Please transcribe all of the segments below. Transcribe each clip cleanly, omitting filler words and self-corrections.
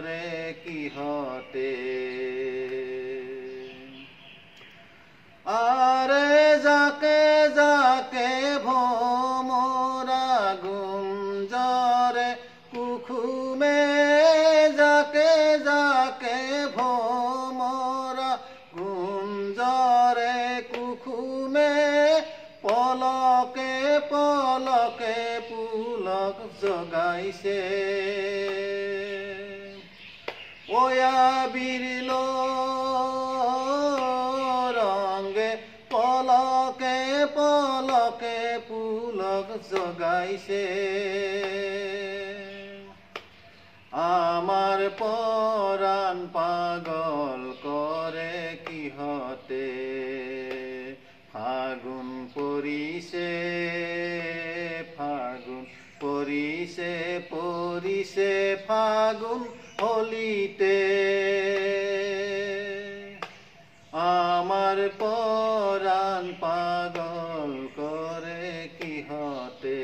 করে কিহতে আরে যাকে যাকে ভোমরা গুঞ্জরে কুখুমে যাকে যাকে ভোমরা গুঞ্জরে কুখুমে পলকে পলকে পুলক জগাইছে ওয়া বিরল রঙে পলকে পলকে পুলক জগাইছে আমার পরাণ পাগল করে কিহতে ফাগুন পরিছে ফাগুন পরিছে পরিছে ফাগুন হলিতে আমার পরাণ পাগল করে কিহতে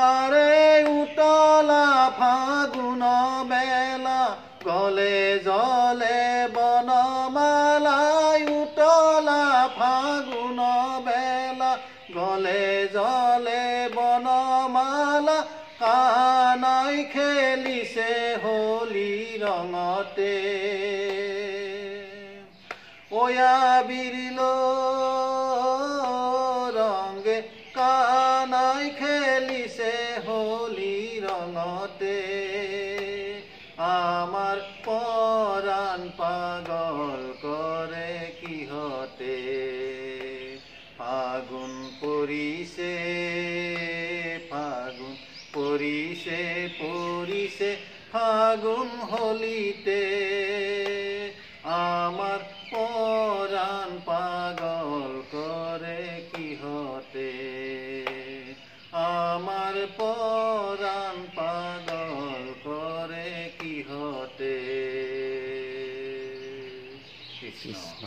আরে উতলা ফাগুন বেলা গলে জলে বনমালা উতলা ফাগুন বেলা গলে জলে বনমালা কানাই খেলিছে হোলি রঙতে ওয়া বিরল রঙে কানাই খেলিছে হোলি রঙতে আমার পরাণ পাগল করে কিহতে ফাগুন পরিছে ফাগুন পরিছে পরিছে ফাগুন হলিতে আমার পরাণ পাগল করে কিহতে আমার পরাণ পাগল করে কিহতে কৃষ্ণ।